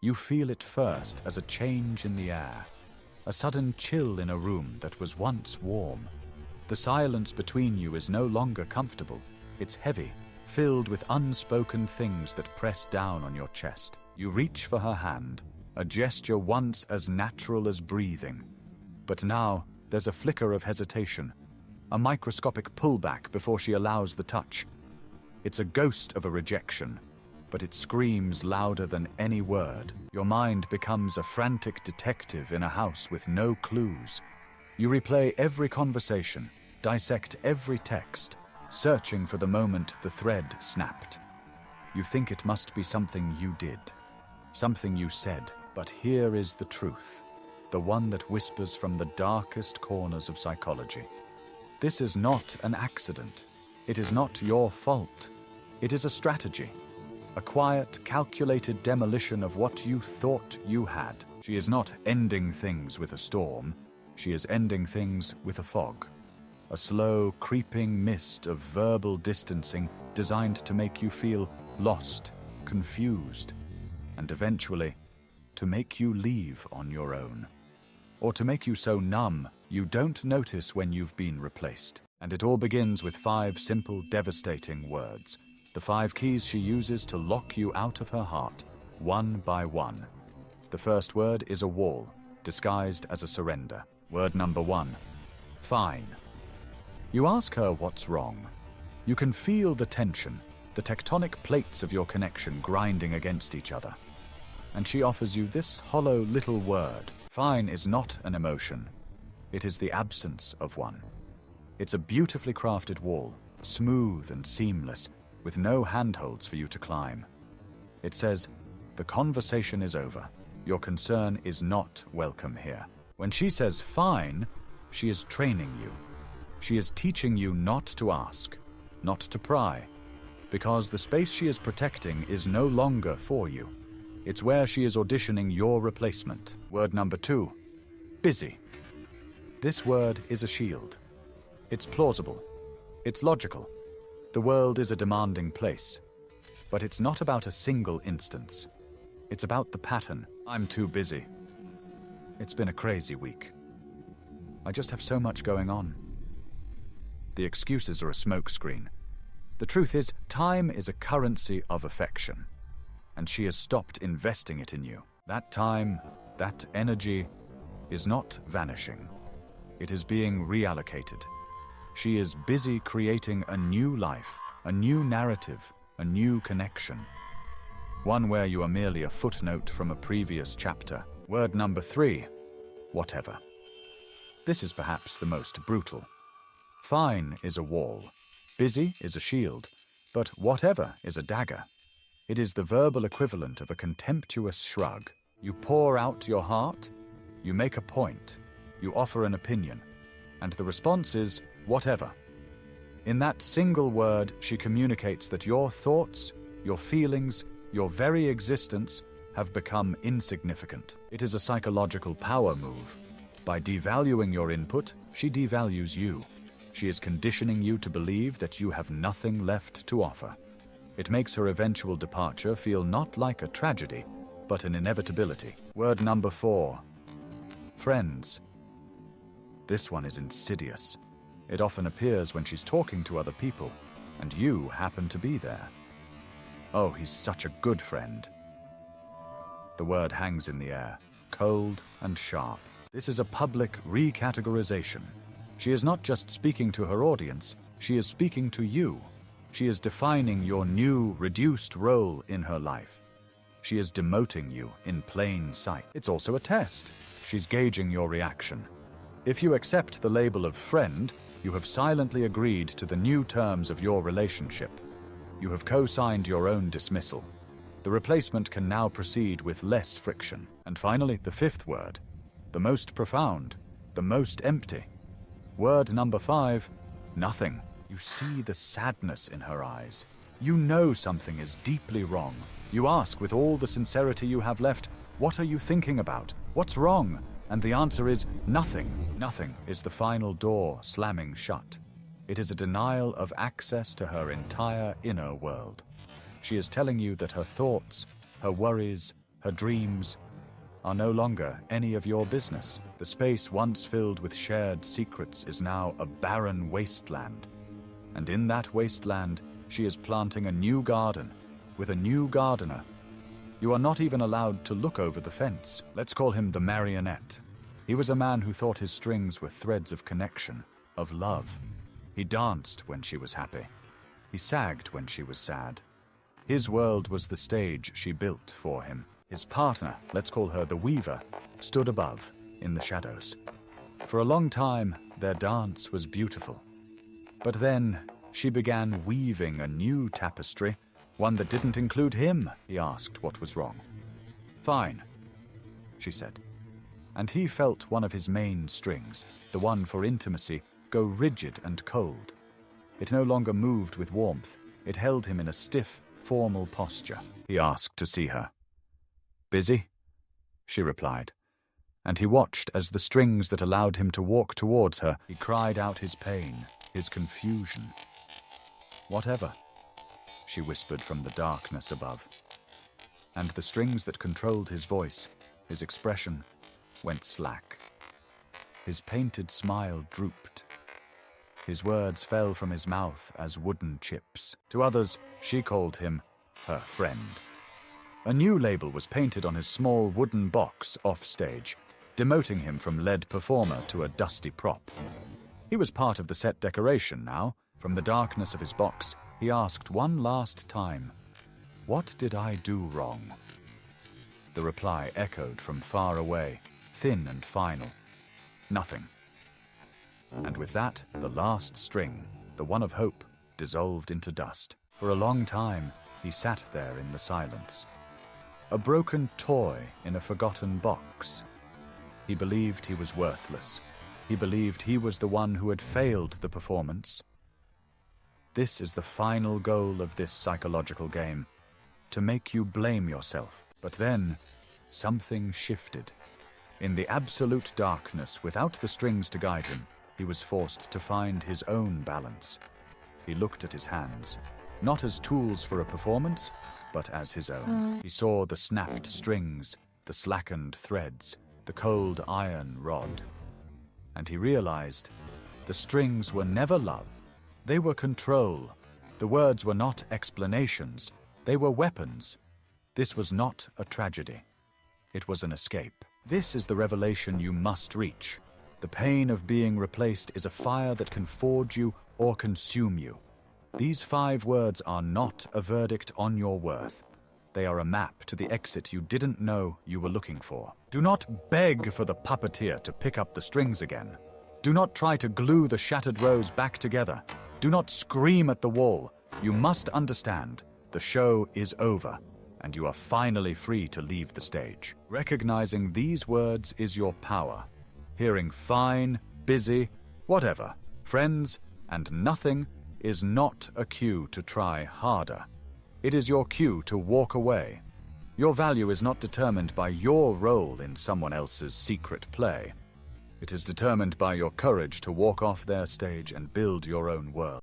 You feel it first as a change in the air, a sudden chill in a room that was once warm. The silence between you is no longer comfortable. It's heavy, filled with unspoken things that press down on your chest. You reach for her hand, a gesture once as natural as breathing. But now, there's a flicker of hesitation, a microscopic pullback before she allows the touch. It's a ghost of a rejection, but it screams louder than any word. Your mind becomes a frantic detective in a house with no clues. You replay every conversation, dissect every text, searching for the moment the thread snapped. You think it must be something you did, something you said, but here is the truth, the one that whispers from the darkest corners of psychology. This is not an accident. It is not your fault. It is a strategy. A quiet, calculated demolition of what you thought you had. She is not ending things with a storm. She is ending things with a fog. A slow, creeping mist of verbal distancing designed to make you feel lost, confused, and eventually to make you leave on your own. Or to make you so numb you don't notice when you've been replaced. And it all begins with 5 simple, devastating words. The 5 keys she uses to lock you out of her heart, one by one. The first word is a wall, disguised as a surrender. Word number 1, fine. You ask her what's wrong. You can feel the tension, the tectonic plates of your connection grinding against each other. And she offers you this hollow little word. Fine is not an emotion. It is the absence of one. It's a beautifully crafted wall, smooth and seamless, with no handholds for you to climb. It says, the conversation is over. Your concern is not welcome here. When she says fine, she is training you. She is teaching you not to ask, not to pry, because the space she is protecting is no longer for you. It's where she is auditioning your replacement. Word number 2, busy. This word is a shield. It's plausible. It's logical. The world is a demanding place. But it's not about a single instance. It's about the pattern. I'm too busy. It's been a crazy week. I just have so much going on. The excuses are a smokescreen. The truth is, time is a currency of affection. And she has stopped investing it in you. That time, that energy, is not vanishing. It is being reallocated. She is busy creating a new life, a new narrative, a new connection. One where you are merely a footnote from a previous chapter. Word number 3, whatever. This is perhaps the most brutal. Fine is a wall. Busy is a shield. But whatever is a dagger. It is the verbal equivalent of a contemptuous shrug. You pour out your heart, you make a point, you offer an opinion, and the response is whatever. In that single word, she communicates that your thoughts, your feelings, your very existence have become insignificant. It is a psychological power move. By devaluing your input, she devalues you. She is conditioning you to believe that you have nothing left to offer. It makes her eventual departure feel not like a tragedy, but an inevitability. Word number 4, friends. This one is insidious. It often appears when she's talking to other people, and you happen to be there. Oh, he's such a good friend. The word hangs in the air, cold and sharp. This is a public recategorization. She is not just speaking to her audience, she is speaking to you. She is defining your new, reduced role in her life. She is demoting you in plain sight. It's also a test. She's gauging your reaction. If you accept the label of friend, you have silently agreed to the new terms of your relationship. You have co-signed your own dismissal. The replacement can now proceed with less friction. And finally, the 5th word, the most profound, the most empty. Word number 5, nothing. You see the sadness in her eyes. You know something is deeply wrong. You ask with all the sincerity you have left, what are you thinking about? What's wrong? And the answer is nothing. Nothing is the final door slamming shut. It is a denial of access to her entire inner world. She is telling you that her thoughts, her worries, Her dreams are no longer any of your business. The space once filled with shared secrets is now a barren wasteland. And in that wasteland, she is planting a new garden with a new gardener. You are not even allowed to look over the fence. Let's call him the Marionette. He was a man who thought his strings were threads of connection, of love. He danced when she was happy. He sagged when she was sad. His world was the stage she built for him. His partner, let's call her the Weaver, stood above, in the shadows. For a long time, their dance was beautiful. But then, she began weaving a new tapestry, one that didn't include him. He asked what was wrong. "Fine," she said. And he felt one of his main strings, the one for intimacy, go rigid and cold. It no longer moved with warmth. It held him in a stiff, formal posture. He asked to see her. "Busy?" she replied. And he watched as the strings that allowed him to walk towards her, he cried out his pain, his confusion. "Whatever," she whispered from the darkness above. And the strings that controlled his voice, his expression, went slack. His painted smile drooped. His words fell from his mouth as wooden chips. To others, she called him her friend. A new label was painted on his small wooden box offstage, demoting him from lead performer to a dusty prop. He was part of the set decoration now. From the darkness of his box, he asked one last time, "What did I do wrong?" The reply echoed from far away, thin and final. "Nothing." And with that, the last string, the one of hope, dissolved into dust. For a long time, he sat there in the silence. A broken toy in a forgotten box. He believed he was worthless. He believed he was the one who had failed the performance. This is the final goal of this psychological game, to make you blame yourself. But then, something shifted. In the absolute darkness, without the strings to guide him, he was forced to find his own balance. He looked at his hands, not as tools for a performance, but as his own. He saw the snapped strings, the slackened threads, the cold iron rod. And he realized the strings were never love. They were control. The words were not explanations. They were weapons. This was not a tragedy. It was an escape. This is the revelation you must reach. The pain of being replaced is a fire that can forge you or consume you. These 5 words are not a verdict on your worth. They are a map to the exit you didn't know you were looking for. Do not beg for the puppeteer to pick up the strings again. Do not try to glue the shattered rows back together. Do not scream at the wall. You must understand, the show is over, and you are finally free to leave the stage. Recognizing these words is your power. Hearing fine, busy, whatever, friends, and nothing is not a cue to try harder. It is your cue to walk away. Your value is not determined by your role in someone else's secret play. It is determined by your courage to walk off their stage and build your own world.